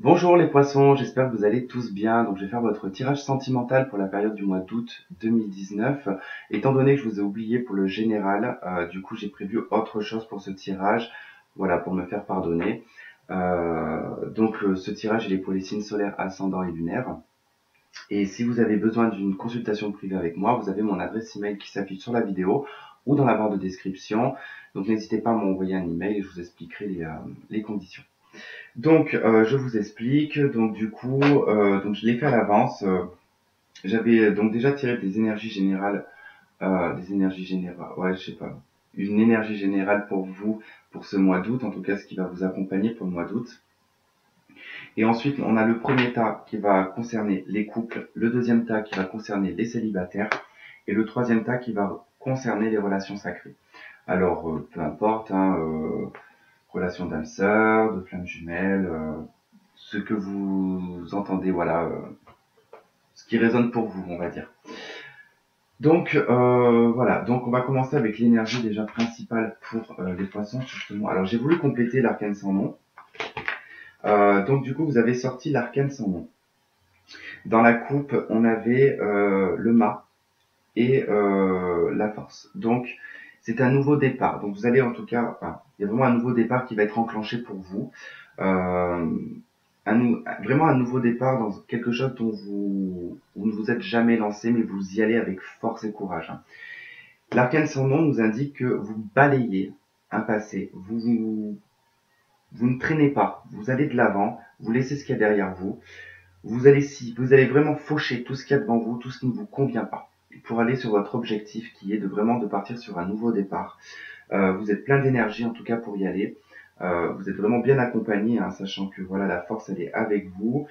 Bonjour les poissons, j'espère que vous allez tous bien. Donc je vais faire votre tirage sentimental pour la période du mois d'août 2019. Étant donné que je vous ai oublié pour le général, du coup j'ai prévu autre chose pour ce tirage, voilà, pour me faire pardonner. Ce tirage il est pour les signes solaires, ascendants et lunaires. Et si vous avez besoin d'une consultation privée avec moi, vous avez mon adresse email qui s'affiche sur la vidéo ou dans la barre de description. Donc n'hésitez pas à m'envoyer un email et je vous expliquerai les conditions. Je vous explique. Donc je l'ai fait à l'avance. J'avais donc déjà tiré des énergies générales. Ouais, je sais pas. Une énergie générale pour vous pour ce mois d'août, en tout cas ce qui va vous accompagner pour le mois d'août. Et ensuite, on a le premier tas qui va concerner les couples, le deuxième tas qui va concerner les célibataires et le troisième tas qui va concerner les relations sacrées. Alors, peu importe, relation d'âme sœur, de flamme jumelle, ce que vous entendez, voilà, ce qui résonne pour vous, on va dire. Voilà, donc on va commencer avec l'énergie déjà principale pour les poissons, justement. Alors j'ai voulu compléter l'arcane sans nom. Donc du coup, vous avez sorti l'arcane sans nom. Dans la coupe, on avait le mât et la force. Donc c'est un nouveau départ. Donc vous allez en tout cas, enfin, il y a vraiment un nouveau départ qui va être enclenché pour vous. Euh, Vraiment un nouveau départ dans quelque chose dont vous ne vous êtes jamais lancé, mais vous y allez avec force et courage. L'arcane sans nom nous indique que vous balayez un passé, vous ne traînez pas, vous allez de l'avant, vous laissez ce qu'il y a derrière vous, vous allez vraiment faucher tout ce qu'il y a devant vous, tout ce qui ne vous convient pas, pour aller sur votre objectif qui est de vraiment de partir sur un nouveau départ. Vous êtes plein d'énergie en tout cas pour y aller. Vous êtes vraiment bien accompagné, hein, sachant que voilà la force elle est avec vous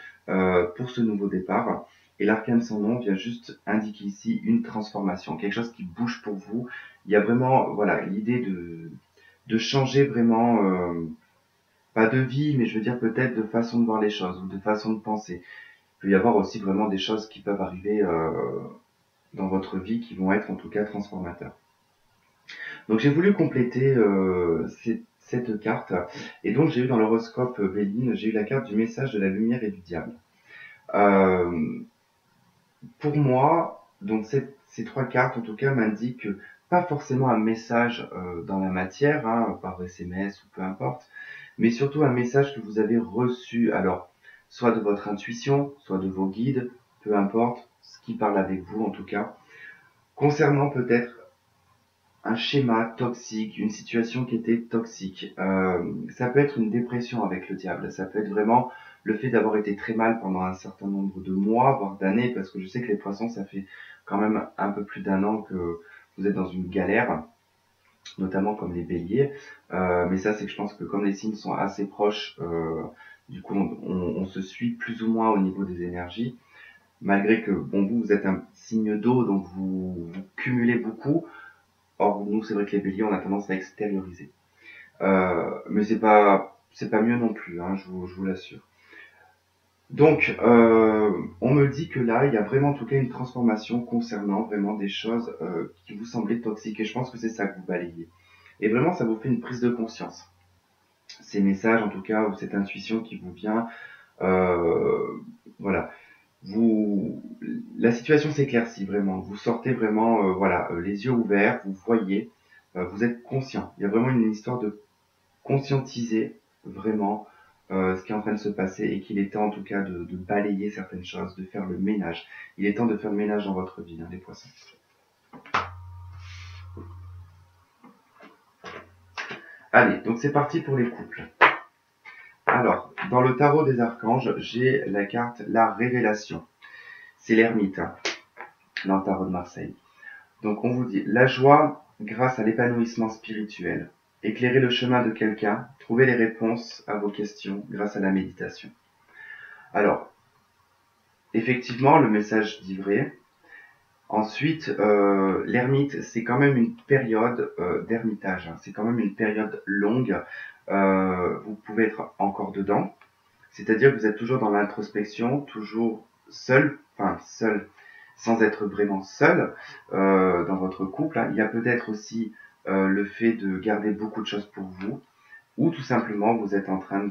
pour ce nouveau départ. Et l'arcane sans nom vient juste indiquer ici une transformation, quelque chose qui bouge pour vous. Il y a vraiment voilà l'idée de changer vraiment, pas de vie, mais je veux dire peut-être de façon de voir les choses ou de façon de penser. Il peut y avoir aussi vraiment des choses qui peuvent arriver dans votre vie qui vont être en tout cas transformateurs. Donc j'ai voulu compléter cette carte et donc j'ai eu dans l'horoscope Béline, j'ai eu la carte du message de la lumière et du diable. Euh, pour moi, donc ces trois cartes en tout cas m'indiquent pas forcément un message dans la matière, hein, par SMS ou peu importe, mais surtout un message que vous avez reçu, alors soit de votre intuition, soit de vos guides, peu importe, ce qui parle avec vous en tout cas, concernant peut-être un schéma toxique, une situation qui était toxique. Ça peut être une dépression avec le diable, ça peut être vraiment le fait d'avoir été très mal pendant un certain nombre de mois, voire d'années, parce que je sais que les poissons, ça fait quand même un peu plus d'un an que vous êtes dans une galère, notamment comme les béliers. Mais ça, c'est que je pense que comme les signes sont assez proches, du coup, on se suit plus ou moins au niveau des énergies, malgré que, bon, vous êtes un signe d'eau, donc vous cumulez beaucoup. Or, nous, c'est vrai que les béliers, on a tendance à extérioriser. Mais c'est pas mieux non plus, hein, je vous l'assure. On me dit que là, il y a vraiment en tout cas une transformation concernant vraiment des choses qui vous semblaient toxiques. Et je pense que c'est ça que vous balayez. Et vraiment, ça vous fait une prise de conscience. Ces messages, en tout cas, ou cette intuition qui vous vient, euh, voilà. Vous, la situation s'éclaircit vraiment. Vous sortez vraiment, les yeux ouverts, vous voyez, vous êtes conscient. Il y a vraiment une histoire de conscientiser vraiment ce qui est en train de se passer et qu'il est temps en tout cas de balayer certaines choses, de faire le ménage. Il est temps de faire le ménage dans votre vie, hein, les poissons. Allez, donc c'est parti pour les couples. Alors, dans le tarot des archanges, j'ai la carte La Révélation. C'est l'ermite, hein, dans le tarot de Marseille. Donc on vous dit la joie grâce à l'épanouissement spirituel. Éclairer le chemin de quelqu'un, trouver les réponses à vos questions grâce à la méditation. Alors, effectivement, le message dit vrai. Ensuite, l'ermite, c'est quand même une période d'ermitage, hein. C'est quand même une période longue. Vous pouvez être encore dedans. C'est-à-dire que vous êtes toujours dans l'introspection, toujours seul, enfin seul, sans être vraiment seul dans votre couple, hein. Il y a peut-être aussi le fait de garder beaucoup de choses pour vous, ou tout simplement vous êtes en train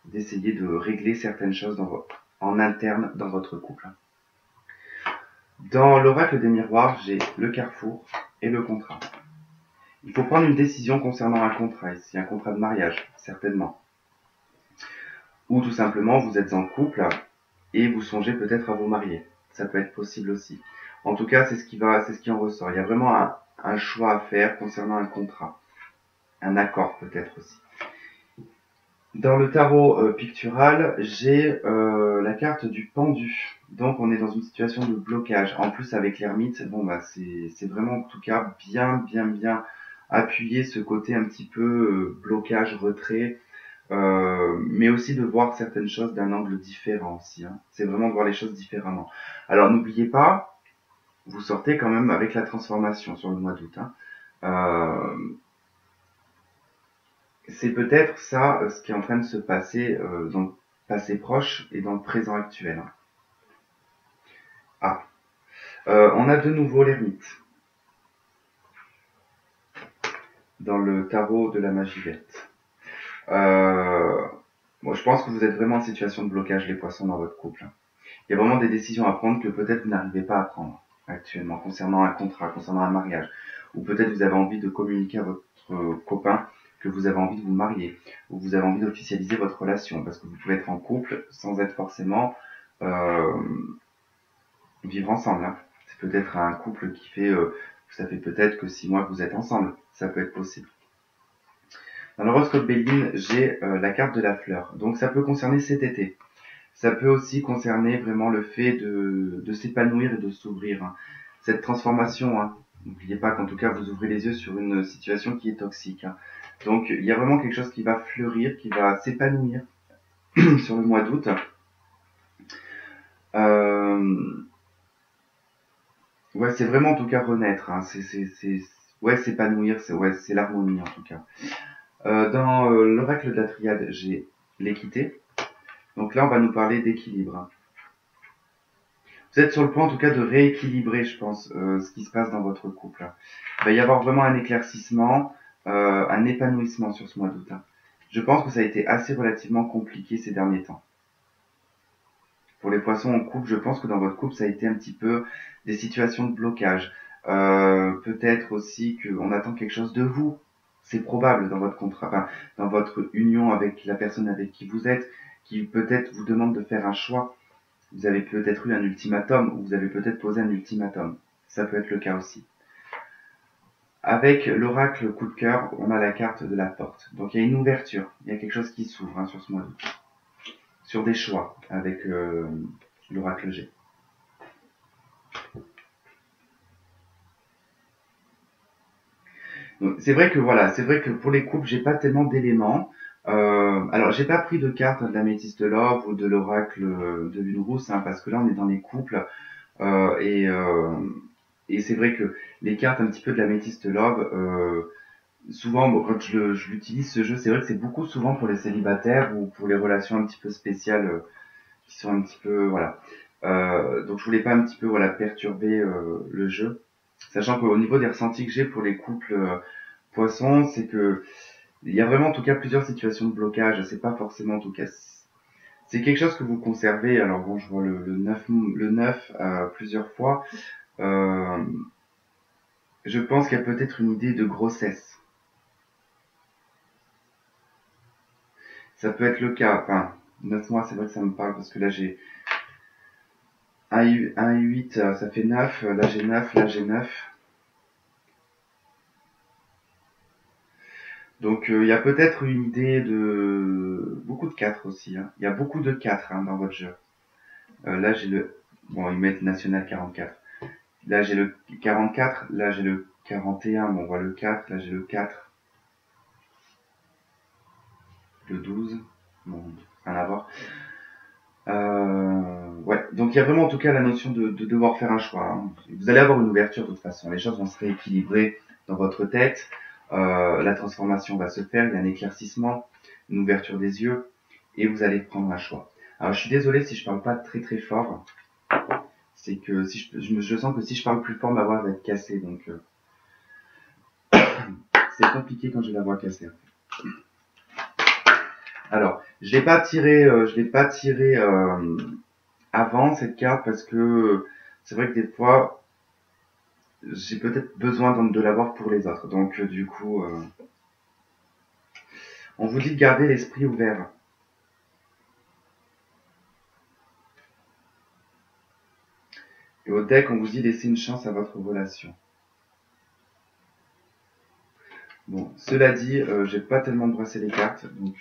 d'essayer de régler certaines choses en interne dans votre couple. Dans l'oracle des miroirs, j'ai le carrefour et le contrat. Il faut prendre une décision concernant un contrat ici, un contrat de mariage, certainement. Ou tout simplement, vous êtes en couple et vous songez peut-être à vous marier. Ça peut être possible aussi. En tout cas, c'est ce qui en ressort. Il y a vraiment un choix à faire concernant un contrat. Un accord peut-être aussi. Dans le tarot pictural, j'ai la carte du pendu. Donc on est dans une situation de blocage. En plus avec l'ermite, bon bah c'est vraiment en tout cas bien appuyé ce côté un petit peu blocage, retrait, mais aussi de voir certaines choses d'un angle différent aussi. Hein. C'est vraiment de voir les choses différemment. Alors n'oubliez pas, vous sortez quand même avec la transformation sur le mois d'août. Hein. C'est peut-être ça ce qui est en train de se passer dans le passé proche et dans le présent actuel. Ah, on a de nouveau l'ermite dans le tarot de la magie verte. Bon, je pense que vous êtes vraiment en situation de blocage, les poissons, dans votre couple. Il y a vraiment des décisions à prendre que peut-être vous n'arrivez pas à prendre actuellement concernant un contrat, concernant un mariage. Ou peut-être vous avez envie de communiquer à votre copain que vous avez envie de vous marier, ou vous avez envie d'officialiser votre relation, parce que vous pouvez être en couple sans être forcément vivre ensemble. Hein. C'est peut-être un couple qui fait, ça fait peut-être que 6 mois que vous êtes ensemble, ça peut être possible. Dans l'horoscope Béline, j'ai la carte de la fleur, donc ça peut concerner cet été. Ça peut aussi concerner vraiment le fait de s'épanouir et de s'ouvrir. Hein. Cette transformation, hein. N'oubliez pas qu'en tout cas vous ouvrez les yeux sur une situation qui est toxique. Hein. Donc il y a vraiment quelque chose qui va fleurir, qui va s'épanouir sur le mois d'août. Ouais, c'est vraiment en tout cas renaître. Hein. Ouais, s'épanouir, c'est l'harmonie en tout cas. Dans l'oracle de la triade, j'ai l'équité. Donc là, on va nous parler d'équilibre. Hein. Vous êtes sur le point en tout cas de rééquilibrer, je pense, ce qui se passe dans votre couple. Il va y avoir vraiment un éclaircissement, un épanouissement sur ce mois d'août. Hein. Je pense que ça a été assez relativement compliqué ces derniers temps. Pour les poissons en couple, je pense que dans votre couple, ça a été un petit peu des situations de blocage. Peut-être aussi qu'on attend quelque chose de vous. C'est probable dans votre contrat, enfin, dans votre union avec la personne avec qui vous êtes, qui peut-être vous demande de faire un choix. Vous avez peut-être eu un ultimatum, ou vous avez peut-être posé un ultimatum. Ça peut être le cas aussi. Avec l'oracle coup de cœur, on a la carte de la porte. Donc il y a une ouverture, il y a quelque chose qui s'ouvre hein, sur ce mois d'août. Sur des choix, avec l'oracle G. C'est vrai que voilà, c'est vrai que pour les couples, j'ai pas tellement d'éléments. Alors, j'ai pas pris de carte de l'améthyste love ou de l'oracle de lune rousse, hein, parce que là, on est dans les couples et c'est vrai que les cartes un petit peu de l'améthyste love, souvent, bon, quand je l'utilise ce jeu, c'est vrai que c'est beaucoup souvent pour les célibataires ou pour les relations un petit peu spéciales qui sont un petit peu voilà. Donc, je voulais pas un petit peu voilà perturber le jeu. Sachant qu'au niveau des ressentis que j'ai pour les couples poissons, c'est que il y a vraiment en tout cas plusieurs situations de blocage. C'est pas forcément en tout cas. C'est quelque chose que vous conservez. Alors bon, je vois le 9 plusieurs fois. Je pense qu'il y a peut-être une idée de grossesse. Ça peut être le cas. Enfin, 9 mois, c'est vrai que ça me parle parce que là j'ai 1 et 8, ça fait 9. Là j'ai 9, là j'ai 9. Donc il y a peut-être une idée de beaucoup de 4 aussi. Hein. Il y a beaucoup de 4 hein, dans votre jeu. Là j'ai le... Bon, ils mettent National 44. Là j'ai le 44, là j'ai le 41, bon on voit le 4, là j'ai le 4. Le 12, bon, rien à voir. Ouais, donc il y a vraiment en tout cas la notion de devoir faire un choix. Hein. Vous allez avoir une ouverture de toute façon, les choses vont se rééquilibrer dans votre tête. La transformation va se faire, il y a un éclaircissement, une ouverture des yeux, et vous allez prendre un choix. Alors je suis désolé si je parle pas très très fort, c'est que si je sens que si je parle plus fort, ma voix va être cassée, donc c'est compliqué quand j'ai la voix cassée. Alors, je l'ai pas tiré avant cette carte parce que c'est vrai que des fois, j'ai peut-être besoin de l'avoir pour les autres. Donc, du coup, on vous dit de garder l'esprit ouvert. Et au deck, on vous dit laisser une chance à votre relation. Bon, cela dit, j'ai pas tellement brassé les cartes, donc.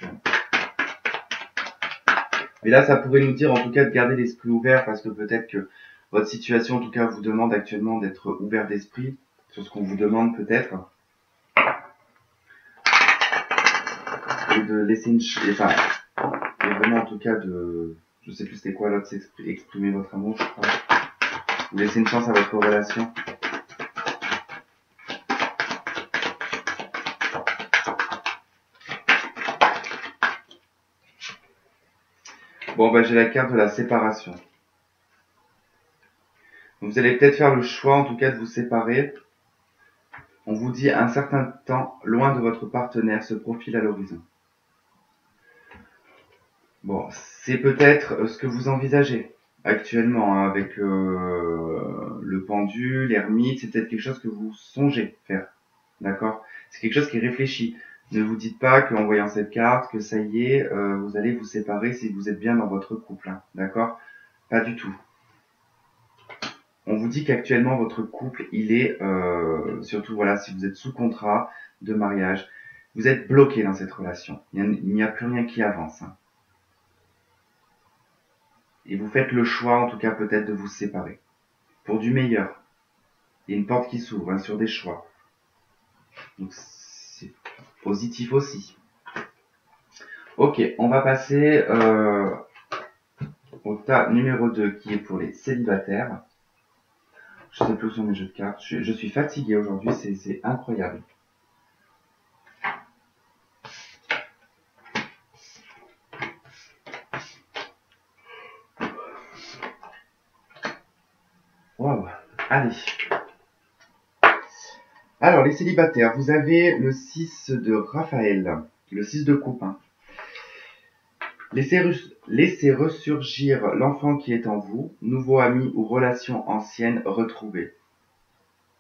Mais là, ça pourrait nous dire en tout cas de garder l'esprit ouvert parce que peut-être que votre situation, en tout cas, vous demande actuellement d'être ouvert d'esprit sur ce qu'on vous demande peut-être et de laisser une enfin, et vraiment en tout cas de, je sais plus c'était quoi l'autre, exprimer votre amour, je crois, ou laisser une chance à votre relation. Bon, bah j'ai la carte de la séparation. Donc, vous allez peut-être faire le choix, en tout cas, de vous séparer. On vous dit un certain temps loin de votre partenaire se profile à l'horizon. Bon, c'est peut-être ce que vous envisagez actuellement hein, avec le pendule, l'ermite, c'est peut-être quelque chose que vous songez faire, d'accord? C'est quelque chose qui est réfléchi. Ne vous dites pas qu'en voyant cette carte, que ça y est, vous allez vous séparer si vous êtes bien dans votre couple, hein, d'accord? Pas du tout. On vous dit qu'actuellement votre couple, il est, surtout voilà, si vous êtes sous contrat de mariage, vous êtes bloqué dans cette relation. Il n'y a plus rien qui avance. Hein. Et vous faites le choix, en tout cas peut-être, de vous séparer. Pour du meilleur. Il y a une porte qui s'ouvre hein, sur des choix. Donc c'est positif aussi. Ok, on va passer au tas numéro 2 qui est pour les célibataires. Je sais plus où sont mes jeux de cartes. Je suis fatigué aujourd'hui, c'est incroyable. Waouh. Allez. Alors, les célibataires, vous avez le 6 de Raphaël, le 6 de coupe. Hein. Laissez ressurgir l'enfant qui est en vous, nouveau ami ou relation ancienne retrouvée.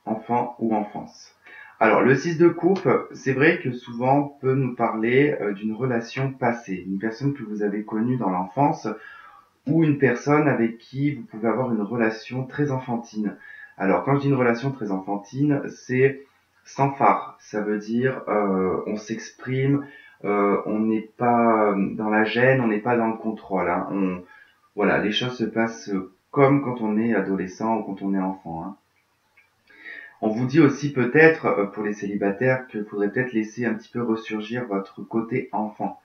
Enfant ou enfance. Alors, le 6 de coupe, c'est vrai que souvent peut nous parler d'une relation passée, une personne que vous avez connue dans l'enfance ou une personne avec qui vous pouvez avoir une relation très enfantine. Alors, quand je dis une relation très enfantine, c'est sans phare. Ça veut dire on s'exprime, on n'est pas dans la gêne, on n'est pas dans le contrôle. Hein. Voilà, les choses se passent comme quand on est adolescent ou quand on est enfant. Hein. On vous dit aussi peut-être, pour les célibataires, qu'il faudrait peut-être laisser un petit peu ressurgir votre côté enfant.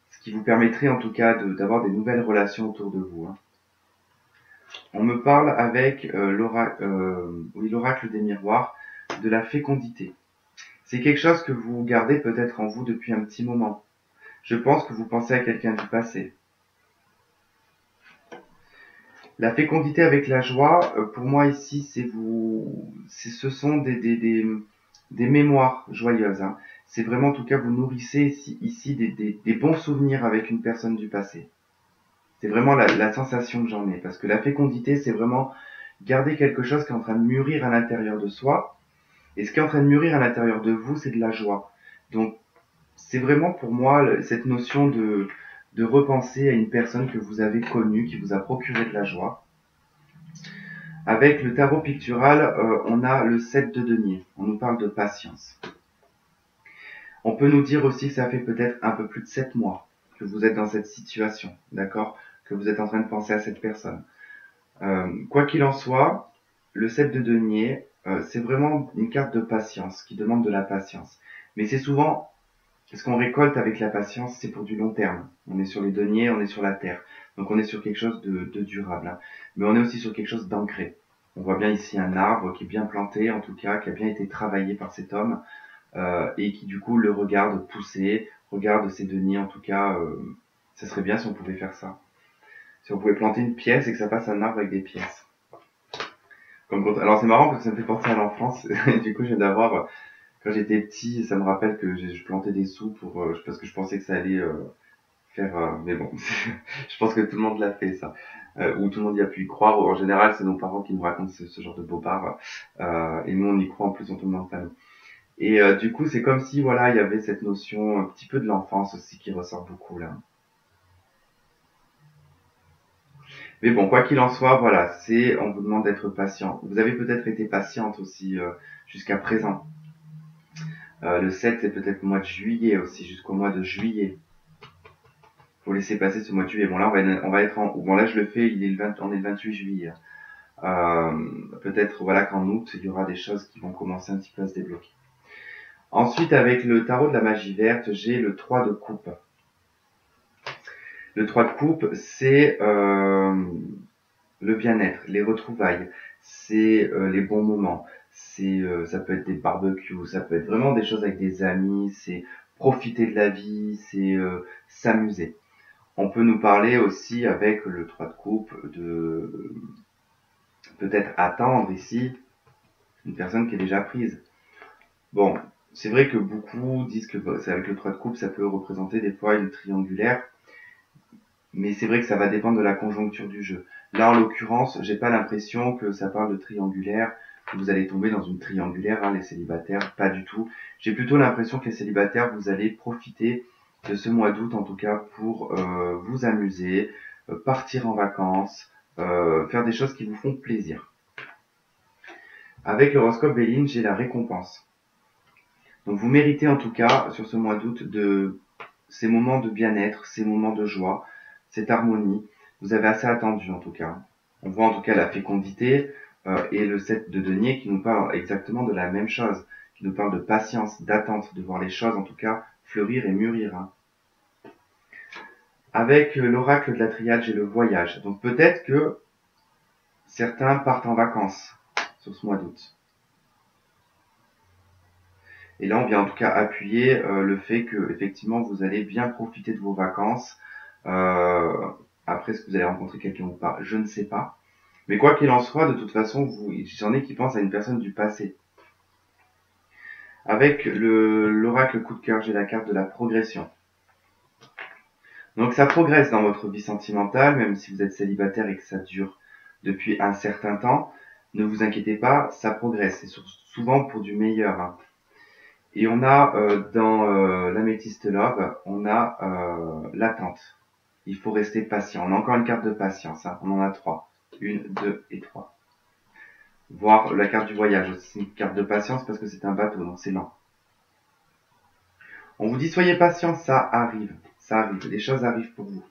Ce qui vous permettrait en tout cas d'avoir des nouvelles relations autour de vous. Hein. On me parle avec l'oracle des miroirs de la fécondité. C'est quelque chose que vous gardez peut-être en vous depuis un petit moment. Je pense que vous pensez à quelqu'un du passé. La fécondité avec la joie, pour moi ici, ce sont des mémoires joyeuses. Hein. C'est vraiment, en tout cas, vous nourrissez ici des bons souvenirs avec une personne du passé. C'est vraiment la sensation que j'en ai. Parce que la fécondité, c'est vraiment garder quelque chose qui est en train de mûrir à l'intérieur de soi. Et ce qui est en train de mûrir à l'intérieur de vous, c'est de la joie. Donc, c'est vraiment pour moi cette notion de repenser à une personne que vous avez connue, qui vous a procuré de la joie. Avec le tarot pictural, on a le 7 de denier. On nous parle de patience. On peut nous dire aussi que ça fait peut-être un peu plus de 7 mois que vous êtes dans cette situation, d'accord? Que vous êtes en train de penser à cette personne. Quoi qu'il en soit, le 7 de denier, c'est vraiment une carte de patience, qui demande de la patience. Mais c'est souvent, ce qu'on récolte avec la patience, c'est pour du long terme. On est sur les deniers, on est sur la terre. Donc on est sur quelque chose de durable. Hein. Mais on est aussi sur quelque chose d'ancré. On voit bien ici un arbre qui est bien planté, en tout cas, qui a bien été travaillé par cet homme, et qui du coup le regarde pousser, regarde ses deniers, en tout cas, ça serait bien si on pouvait faire ça. Si on pouvait planter une pièce et que ça passe un arbre avec des pièces. Alors c'est marrant parce que ça me fait penser à l'enfance. Du coup, j'ai d'avoir quand j'étais petit, ça me rappelle que je plantais des sous parce que je pensais que ça allait mais bon, je pense que tout le monde l'a fait ça, ou tout le monde y a pu y croire. En général, c'est nos parents qui nous racontent ce genre de bobards, et nous on y croit en plus, on ne demande pas nous. Et du coup, c'est comme si voilà, il y avait cette notion un petit peu de l'enfance aussi qui ressort beaucoup là. Mais bon, quoi qu'il en soit, voilà, on vous demande d'être patient. Vous avez peut-être été patiente aussi jusqu'à présent. Le 7, c'est peut-être le mois de juillet aussi, jusqu'au mois de juillet. Faut laisser passer ce mois de juillet. Bon là, on va être bon là, je le fais, on est le 28 juillet. Peut-être voilà qu'en août, il y aura des choses qui vont commencer un petit peu à se débloquer. Ensuite, avec le tarot de la magie verte, j'ai le 3 de coupe. Le 3 de coupe, c'est le bien-être, les retrouvailles, c'est les bons moments, ça peut être des barbecues, ça peut être vraiment des choses avec des amis, c'est profiter de la vie, c'est s'amuser. On peut nous parler aussi avec le 3 de coupe de peut-être attendre ici une personne qui est déjà prise. Bon, c'est vrai que beaucoup disent que avec le 3 de coupe, ça peut représenter des fois une triangulaire, mais c'est vrai que ça va dépendre de la conjoncture du jeu. Là, en l'occurrence, j'ai pas l'impression que ça parle de triangulaire, que vous allez tomber dans une triangulaire, hein, les célibataires, pas du tout. J'ai plutôt l'impression que les célibataires, vous allez profiter de ce mois d'août, en tout cas, pour vous amuser, partir en vacances, faire des choses qui vous font plaisir. Avec l'horoscope Béline, j'ai la récompense. Donc vous méritez en tout cas, sur ce mois d'août, de ces moments de bien-être, ces moments de joie, cette harmonie. Vous avez assez attendu en tout cas. On voit en tout cas la fécondité et le 7 de denier qui nous parle exactement de la même chose, qui nous parle de patience, d'attente, de voir les choses en tout cas fleurir et mûrir. Hein. Avec l'oracle de la triade, j'ai le voyage. Donc peut-être que certains partent en vacances sur ce mois d'août. Et là, on vient en tout cas appuyer le fait que effectivement vous allez bien profiter de vos vacances. Après, est-ce que vous allez rencontrer quelqu'un ou pas? Je ne sais pas. Mais quoi qu'il en soit, de toute façon, j'en ai qui pensent à une personne du passé. Avec l'oracle coup de cœur, j'ai la carte de la progression. Donc ça progresse dans votre vie sentimentale, même si vous êtes célibataire et que ça dure depuis un certain temps. Ne vous inquiétez pas, ça progresse. C'est souvent pour du meilleur. Hein. Et on a dans l'améthyste love, on a l'attente. Il faut rester patient. On a encore une carte de patience. Hein. On en a 3. 1, 2 et 3. Voir la carte du voyage aussi. C'est une carte de patience parce que c'est un bateau, donc c'est lent. On vous dit soyez patient, ça arrive. Ça arrive. Les choses arrivent pour vous.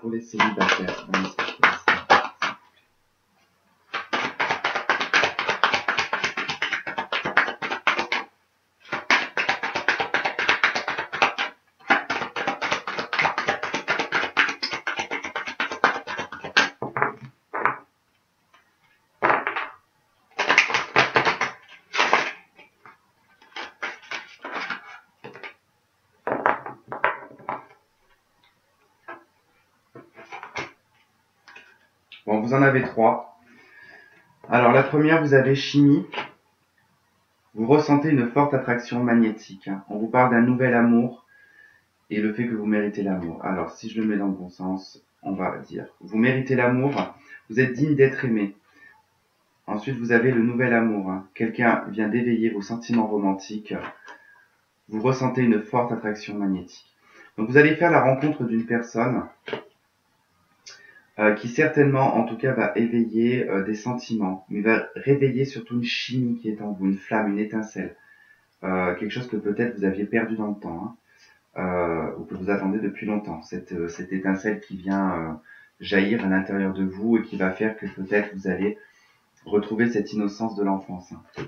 Pour les célibataires. Bon, vous en avez 3. Alors, la première, vous avez chimie. Vous ressentez une forte attraction magnétique. Hein. On vous parle d'un nouvel amour et le fait que vous méritez l'amour. Alors, si je le mets dans le bon sens, on va dire, vous méritez l'amour, vous êtes digne d'être aimé. Ensuite, vous avez le nouvel amour. Hein. Quelqu'un vient d'éveiller vos sentiments romantiques. Vous ressentez une forte attraction magnétique. Donc, vous allez faire la rencontre d'une personne qui certainement, en tout cas, va éveiller des sentiments, mais va réveiller surtout une chimie qui est en vous, une flamme, une étincelle, quelque chose que peut-être vous aviez perdu dans le temps, hein, ou que vous attendez depuis longtemps, cette étincelle qui vient jaillir à l'intérieur de vous et qui va faire que peut-être vous allez retrouver cette innocence de l'enfance. Hein.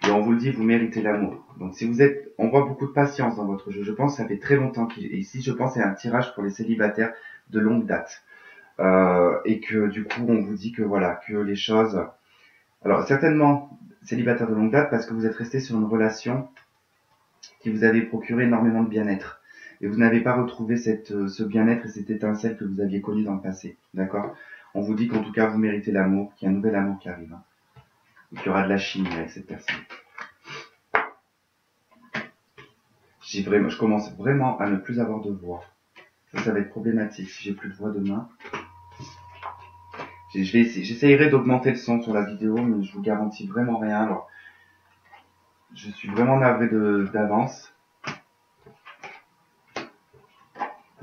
Et on vous le dit, vous méritez l'amour. Donc si vous êtes, on voit beaucoup de patience dans votre jeu. Je pense que ça fait très longtemps et ici je pense c'est un tirage pour les célibataires de longue date. Et que du coup on vous dit que voilà, que les choses... Alors certainement célibataire de longue date parce que vous êtes resté sur une relation qui vous avait procuré énormément de bien-être. Et vous n'avez pas retrouvé ce bien-être et cette étincelle que vous aviez connue dans le passé. D'accord? On vous dit qu'en tout cas vous méritez l'amour, qu'il y a un nouvel amour qui arrive. Hein. Et qu'il y aura de la chimie avec cette personne. je commence vraiment à ne plus avoir de voix. Ça va être problématique si j'ai plus de voix demain. J'essayerai d'augmenter le son sur la vidéo, mais je vous garantis vraiment rien. Alors, je suis vraiment navré d'avance.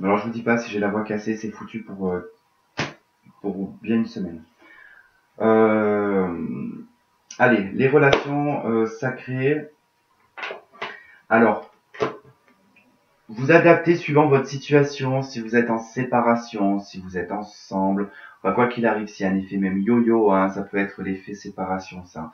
Alors, je vous dis pas si j'ai la voix cassée, c'est foutu pour bien une semaine. Allez, les relations sacrées. Alors, vous adaptez suivant votre situation, si vous êtes en séparation, si vous êtes ensemble. Enfin, quoi qu'il arrive, s'il y a un effet même yo-yo, hein, ça peut être l'effet séparation, ça.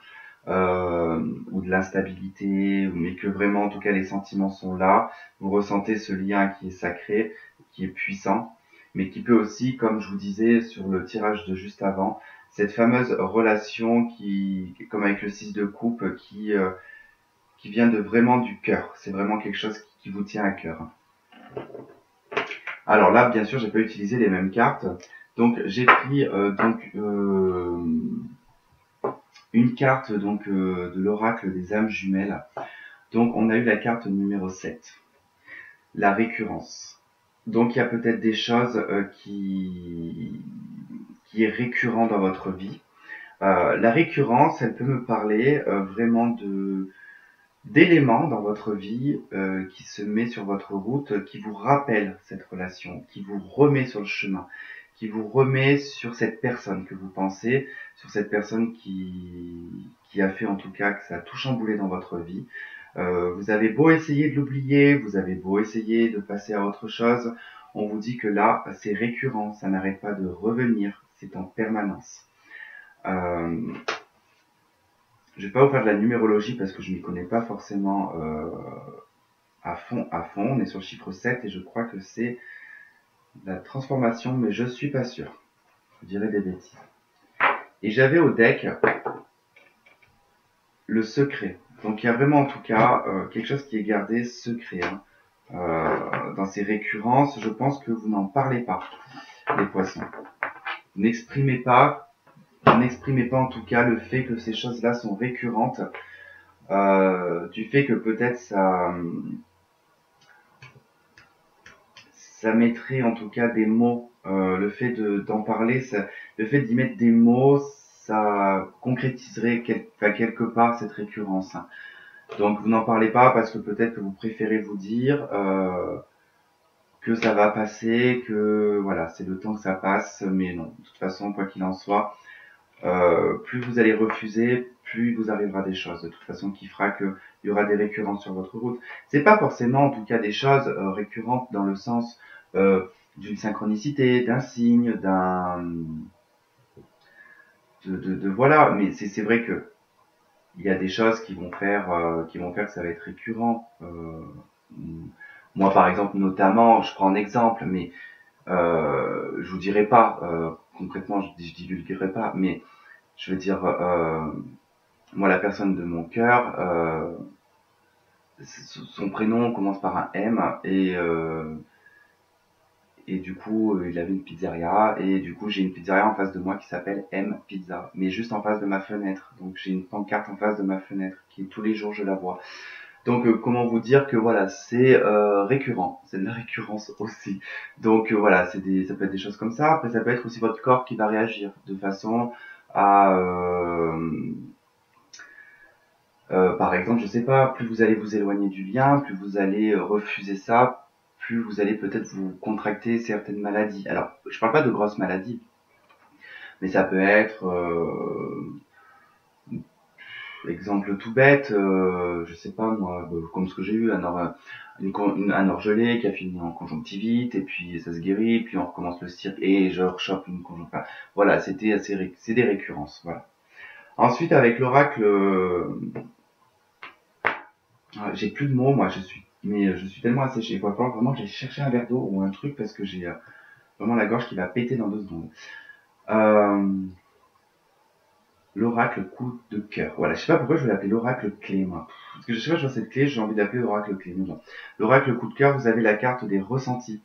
Ou de l'instabilité, mais que vraiment, en tout cas, les sentiments sont là. Vous ressentez ce lien qui est sacré, qui est puissant, mais qui peut aussi, comme je vous disais sur le tirage de juste avant, cette fameuse relation qui, comme avec le 6 de coupe, qui vient de vraiment du cœur. C'est vraiment quelque chose qui vous tient à cœur. Alors là, bien sûr, j'ai pas utilisé les mêmes cartes. Donc j'ai pris une carte de l'oracle des âmes jumelles. Donc on a eu la carte numéro 7, la récurrence. Donc il y a peut-être des choses qui est récurrent dans votre vie. La récurrence, elle peut me parler vraiment d'éléments dans votre vie qui se met sur votre route, qui vous rappelle cette relation, qui vous remet sur le chemin, qui vous remet sur cette personne que vous pensez, sur cette personne qui a fait en tout cas que ça a tout chamboulé dans votre vie. Vous avez beau essayer de l'oublier, vous avez beau essayer de passer à autre chose, on vous dit que là, c'est récurrent, ça n'arrête pas de revenir, c'est en permanence. Je vais pas vous faire de la numérologie parce que je m'y connais pas forcément à fond. On est sur le chiffre 7 et je crois que c'est la transformation, mais je suis pas sûr. Je dirais des bêtises. Et j'avais au deck le secret. Donc il y a vraiment en tout cas quelque chose qui est gardé secret. Hein. Dans ces récurrences, je pense que vous n'en parlez pas, les poissons. N'exprimez pas en tout cas le fait que ces choses-là sont récurrentes. Du fait que peut-être ça mettrait en tout cas des mots, le fait d'en parler, le fait d'y mettre des mots, ça concrétiserait quelque part cette récurrence. Donc vous n'en parlez pas parce que peut-être que vous préférez vous dire que ça va passer, que voilà, c'est le temps que ça passe, mais non, de toute façon, quoi qu'il en soit, plus vous allez refuser, plus il vous arrivera des choses, de toute façon, qui fera qu'il y aura des récurrences sur votre route. C'est pas forcément, en tout cas, des choses récurrentes dans le sens d'une synchronicité, d'un signe, voilà, mais c'est vrai que il y a des choses qui vont faire que ça va être récurrent. Moi, par exemple, notamment, je prends un exemple, mais je vous dirai pas concrètement, je divulguerai pas, mais je veux dire, moi, la personne de mon cœur, son prénom commence par un M et du coup, il avait une pizzeria et du coup, j'ai une pizzeria en face de moi qui s'appelle M Pizza, mais juste en face de ma fenêtre. Donc, j'ai une pancarte en face de ma fenêtre qui tous les jours je la vois. Donc, comment vous dire que voilà, c'est récurrent, c'est de la récurrence aussi. Donc voilà, ça peut être des choses comme ça. Après, ça peut être aussi votre corps qui va réagir de façon à par exemple, je sais pas, plus vous allez vous éloigner du lien, plus vous allez refuser ça, plus vous allez peut-être vous contracter certaines maladies. Alors, je parle pas de grosses maladies, mais ça peut être, exemple tout bête, je sais pas moi, comme ce que j'ai eu, un orgelé qui a fini en conjonctivite, et puis ça se guérit, puis on recommence le cirque, et je rechoppe une conjonctivite. Enfin, voilà, c'est des récurrences, voilà. Ensuite, avec l'oracle, j'ai plus de mots, moi, je suis tellement asséché. Il va falloir vraiment que j'aille chercher un verre d'eau ou un truc parce que j'ai vraiment la gorge qui va péter dans 2 secondes. L'oracle coup de cœur. Voilà, je sais pas pourquoi je vais l'appeler l'oracle clé, moi. Parce que je sais pas, je vois cette clé, j'ai envie d'appeler l'oracle clé. Mais bon. L'oracle coup de cœur, vous avez la carte des ressentis.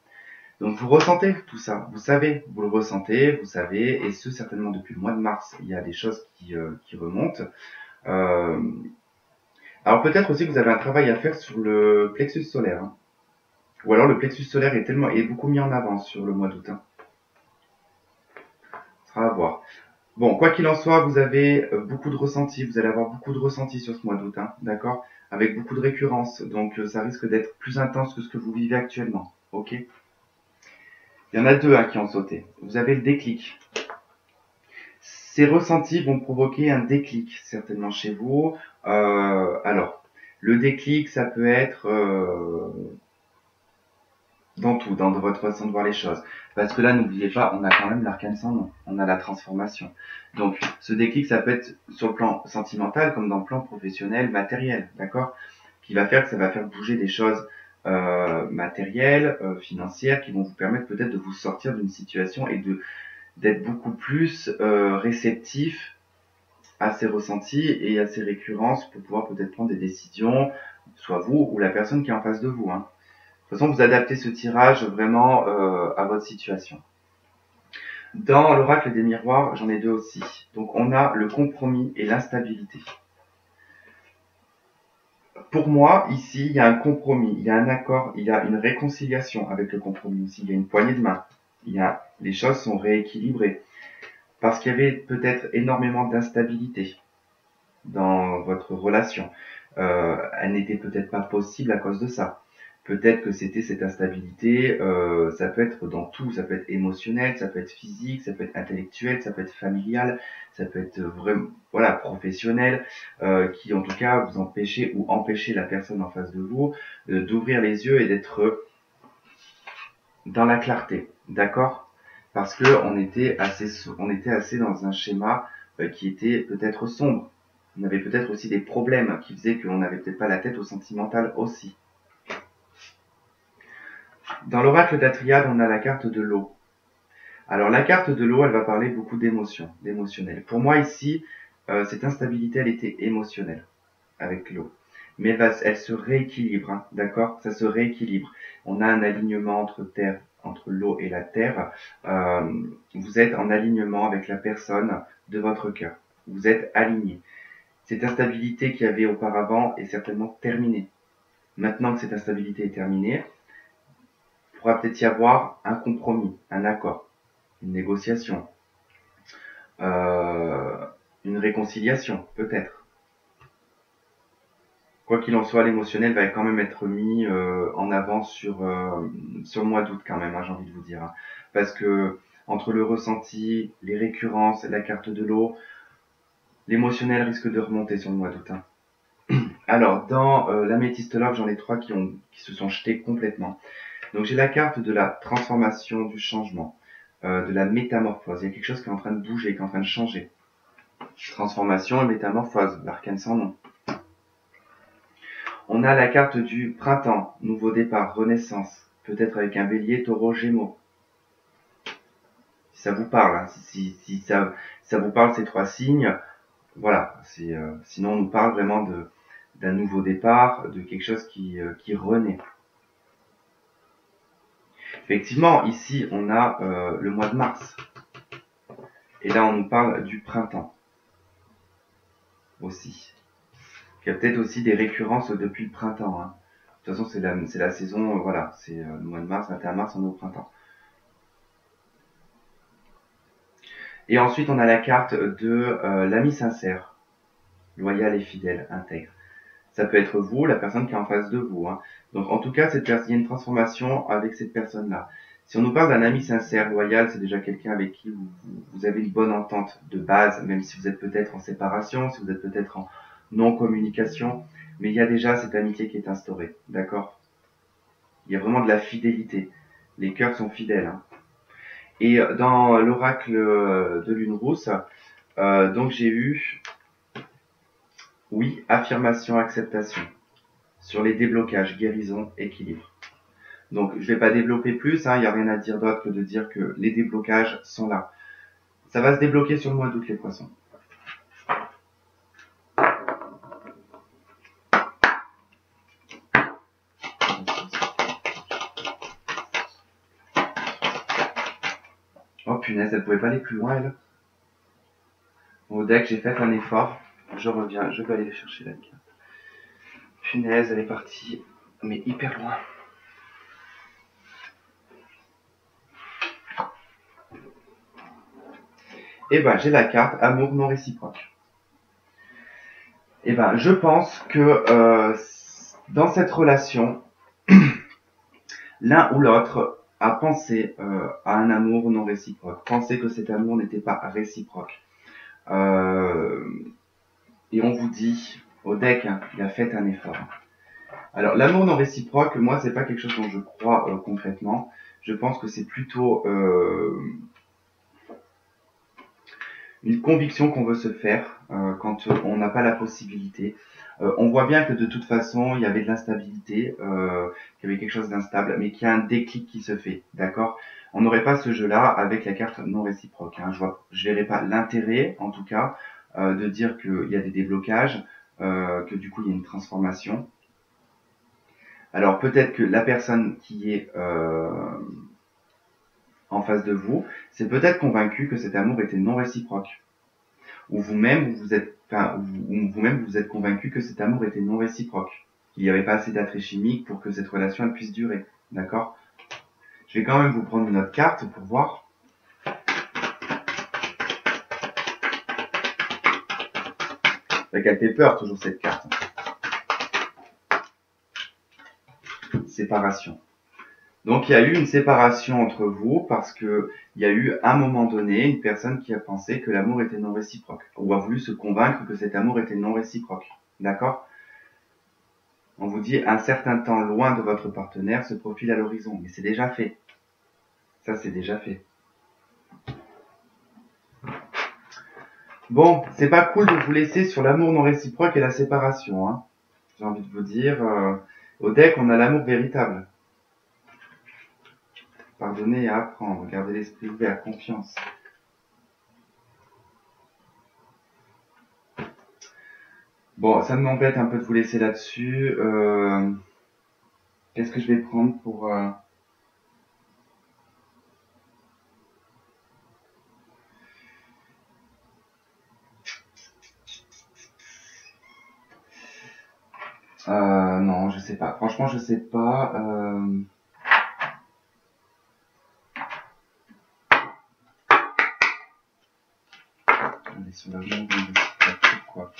Donc vous ressentez tout ça, vous savez, vous le ressentez, vous savez, et ce certainement depuis le mois de mars, il y a des choses qui remontent. Alors peut-être aussi que vous avez un travail à faire sur le plexus solaire. Hein. Ou alors le plexus solaire est beaucoup mis en avant sur le mois d'août. Hein. Ça sera à voir. Bon, quoi qu'il en soit, vous avez beaucoup de ressentis. Vous allez avoir beaucoup de ressentis sur ce mois d'août. Hein, d'accord? Avec beaucoup de récurrence. Donc ça risque d'être plus intense que ce que vous vivez actuellement. Ok? Il y en a deux hein, qui ont sauté. Vous avez le déclic. Ces ressentis vont provoquer un déclic, certainement chez vous. Alors, le déclic, ça peut être dans tout, dans votre façon de voir les choses. Parce que là, n'oubliez pas, on a quand même l'arcane sans nom. On a la transformation. Donc, ce déclic, ça peut être sur le plan sentimental, comme dans le plan professionnel, matériel, d'accord? Qui va faire que ça va faire bouger des choses matérielles, financières, qui vont vous permettre peut-être de vous sortir d'une situation et d'être beaucoup plus réceptif à ces ressentis et à ces récurrences pour pouvoir peut-être prendre des décisions, soit vous ou la personne qui est en face de vous. Hein. De toute façon, vous adaptez ce tirage vraiment à votre situation. Dans l'oracle des miroirs, j'en ai deux aussi. Donc on a le compromis et l'instabilité. Pour moi, ici, il y a un compromis, il y a un accord, il y a une réconciliation avec le compromis aussi. Il y a une poignée de main. Les choses sont rééquilibrées. Parce qu'il y avait peut-être énormément d'instabilité dans votre relation. Elle n'était peut-être pas possible à cause de ça. Peut-être que c'était cette instabilité, ça peut être dans tout, ça peut être émotionnel, ça peut être physique, ça peut être intellectuel, ça peut être familial, ça peut être vraiment, voilà, professionnel, qui en tout cas vous empêchez ou empêchez la personne en face de vous d'ouvrir les yeux et d'être dans la clarté, d'accord? Parce que on était assez dans un schéma qui était peut-être sombre. On avait peut-être aussi des problèmes qui faisaient qu'on n'avait peut-être pas la tête au sentimental aussi. Dans l'oracle d'Atriade, on a la carte de l'eau. Alors la carte de l'eau, elle va parler beaucoup d'émotions, d'émotionnel. Pour moi ici, cette instabilité, elle était émotionnelle avec l'eau. Mais elle se rééquilibre, hein, d'accord? Ça se rééquilibre. On a un alignement entre l'eau et la terre. Vous êtes en alignement avec la personne de votre cœur. Vous êtes aligné. Cette instabilité qu'il y avait auparavant est certainement terminée. Maintenant que cette instabilité est terminée, il pourra peut-être y avoir un compromis, un accord, une négociation, euh, une réconciliation, peut-être. Quoi qu'il en soit, l'émotionnel va quand même être mis en avant sur le mois d'août quand même, hein, j'ai envie de vous dire. Hein. Parce que entre le ressenti, les récurrences, la carte de l'eau, l'émotionnel risque de remonter sur le mois d'août. Hein. Alors, dans l'améthyste love, j'en ai trois qui se sont jetés complètement. Donc j'ai la carte de la transformation, du changement, de la métamorphose. Il y a quelque chose qui est en train de bouger, qui est en train de changer. Transformation et métamorphose, l'arcane sans nom. On a la carte du printemps, nouveau départ, renaissance, peut-être avec un bélier, taureau, gémeaux. Si ça vous parle, hein, si ça vous parle ces trois signes, voilà. Sinon on nous parle vraiment d'un nouveau départ, de quelque chose qui renaît. Effectivement, ici on a le mois de mars. Et là on nous parle du printemps aussi. Il y a peut-être aussi des récurrences depuis le printemps. Hein. De toute façon, c'est la saison, voilà, c'est le mois de mars, 21 mars, on est au printemps. Et ensuite, on a la carte de l'ami sincère, loyal et fidèle, intègre. Ça peut être vous, la personne qui est en face de vous. Hein. Donc, en tout cas, il y a une transformation avec cette personne-là. Si on nous parle d'un ami sincère, loyal, c'est déjà quelqu'un avec qui vous avez une bonne entente de base, même si vous êtes peut-être en séparation, si vous êtes peut-être en non-communication, mais il y a déjà cette amitié qui est instaurée, d'accord? Il y a vraiment de la fidélité. Les cœurs sont fidèles. Hein. Et dans l'oracle de Lune Rousse, donc j'ai eu, oui, affirmation, acceptation, sur les déblocages, guérison, équilibre. Donc je vais pas développer plus, hein, il n'y a rien à dire d'autre que de dire que les déblocages sont là. Ça va se débloquer sur le mois d'août les poissons. Oh punaise, elle pouvait pas aller plus loin elle. Au deck, j'ai fait un effort, je reviens, je vais aller chercher la carte. Punaise, elle est partie, mais hyper loin. Et ben, j'ai la carte amour non réciproque. Et ben, je pense que dans cette relation, l'un ou l'autre a pensé à un amour non réciproque, pensé que cet amour n'était pas réciproque. Et on vous dit, au deck, hein, il a fait un effort. Alors, l'amour non réciproque, moi, c'est pas quelque chose dont je crois concrètement. Je pense que c'est plutôt une conviction qu'on veut se faire quand on n'a pas la possibilité. On voit bien que de toute façon, il y avait de l'instabilité, qu'il y avait quelque chose d'instable, mais qu'il y a un déclic qui se fait, d'accord? On n'aurait pas ce jeu-là avec la carte non réciproque. Hein. Je verrais pas l'intérêt, en tout cas, de dire qu'il y a des déblocages, que du coup il y a une transformation. Alors peut-être que la personne qui est en face de vous, c'est peut-être convaincu que cet amour était non réciproque. Ou vous-même, vous êtes convaincu que cet amour était non réciproque. Qu'il n'y avait pas assez d'attrait chimique pour que cette relation elle puisse durer. D'accord? Je vais quand même vous prendre une autre carte pour voir. Elle fait peur toujours cette carte. Séparation. Donc il y a eu une séparation entre vous parce que il y a eu à un moment donné une personne qui a pensé que l'amour était non réciproque ou a voulu se convaincre que cet amour était non réciproque. D'accord? On vous dit un certain temps loin de votre partenaire se profile à l'horizon, mais c'est déjà fait. Ça c'est déjà fait. Bon, c'est pas cool de vous laisser sur l'amour non réciproque et la séparation. Hein. J'ai envie de vous dire, au deck on a l'amour véritable. Pardonner et apprendre, garder l'esprit ouvert, confiance. Bon, ça m'embête un peu de vous laisser là-dessus. Qu'est-ce que je vais prendre pour... non, je sais pas. Franchement, je sais pas. On est sur l'amour de quoi.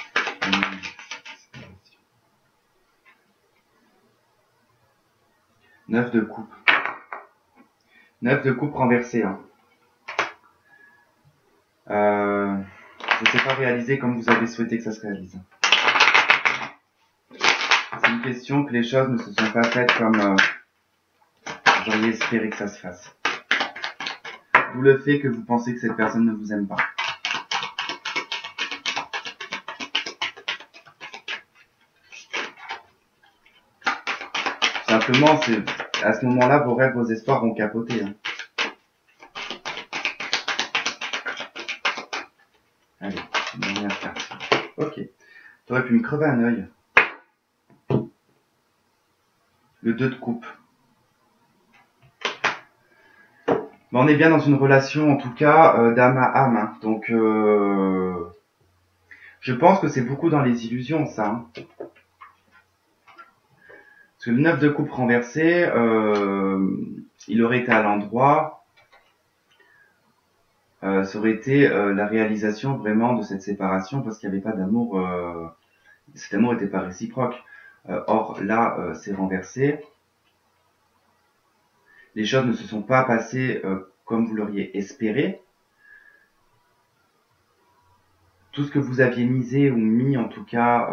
9 de coupe. 9 de coupe renversé. Hein. Ça s'est pas réalisé comme vous avez souhaité que ça se réalise. C'est une question que les choses ne se sont pas faites comme j'aurais espéré que ça se fasse. D'où le fait que vous pensez que cette personne ne vous aime pas. Simplement, c'est à ce moment-là, vos rêves, vos espoirs vont capoter. Hein. Allez, une dernière carte. Ok. T'aurais pu me crever un œil. Le 2 de coupe. Bon, on est bien dans une relation, en tout cas, d'âme à âme. Hein. Donc, je pense que c'est beaucoup dans les illusions, ça. Hein. Parce que le 9 de coupe renversé, il aurait été à l'endroit, ça aurait été la réalisation vraiment de cette séparation parce qu'il n'y avait pas d'amour, cet amour n'était pas réciproque. Or là, c'est renversé. Les choses ne se sont pas passées comme vous l'auriez espéré. Tout ce que vous aviez misé ou mis, en tout cas,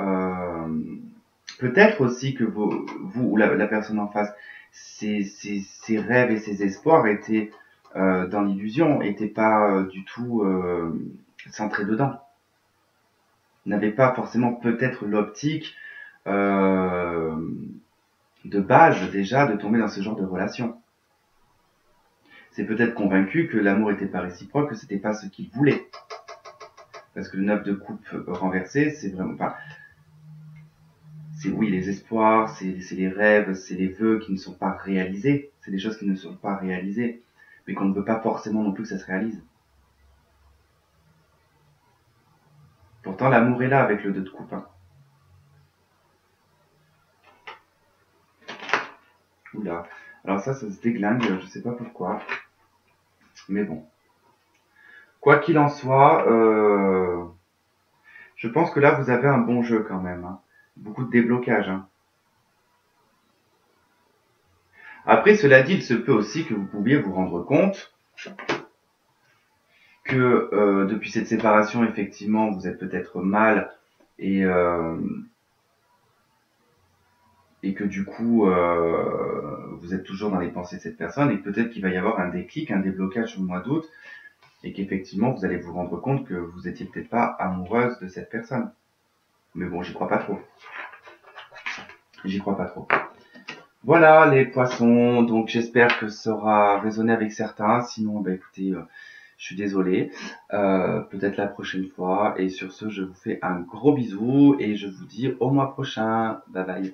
peut-être aussi que vous ou la personne en face, ses rêves et ses espoirs étaient dans l'illusion, n'étaient pas du tout centrés dedans. N'avaient pas forcément peut-être l'optique de base déjà de tomber dans ce genre de relation. C'est peut-être convaincu que l'amour n'était pas réciproque, que c'était pas ce qu'il voulait. Parce que le 9 de coupe renversé, c'est vraiment... Enfin, c'est oui, les espoirs, c'est les rêves, c'est les vœux qui ne sont pas réalisés. C'est des choses qui ne sont pas réalisées, mais qu'on ne veut pas forcément non plus que ça se réalise. Pourtant, l'amour est là avec le 2 de coupe. Hein. Oula. Alors ça se déglingue, je sais pas pourquoi. Mais bon. Quoi qu'il en soit, je pense que là, vous avez un bon jeu quand même. Hein. Beaucoup de déblocage. Hein. Après, cela dit, il se peut aussi que vous pouviez vous rendre compte que depuis cette séparation, effectivement, vous êtes peut-être mal et que du coup, vous êtes toujours dans les pensées de cette personne et peut-être qu'il va y avoir un déclic, un déblocage au mois d'août et qu'effectivement, vous allez vous rendre compte que vous étiez peut-être pas amoureuse de cette personne. Mais bon, j'y crois pas trop. J'y crois pas trop. Voilà les poissons, donc j'espère que ça aura résonné avec certains, sinon bah écoutez, je suis désolé, peut-être la prochaine fois, et sur ce je vous fais un gros bisou, et je vous dis au mois prochain, bye bye.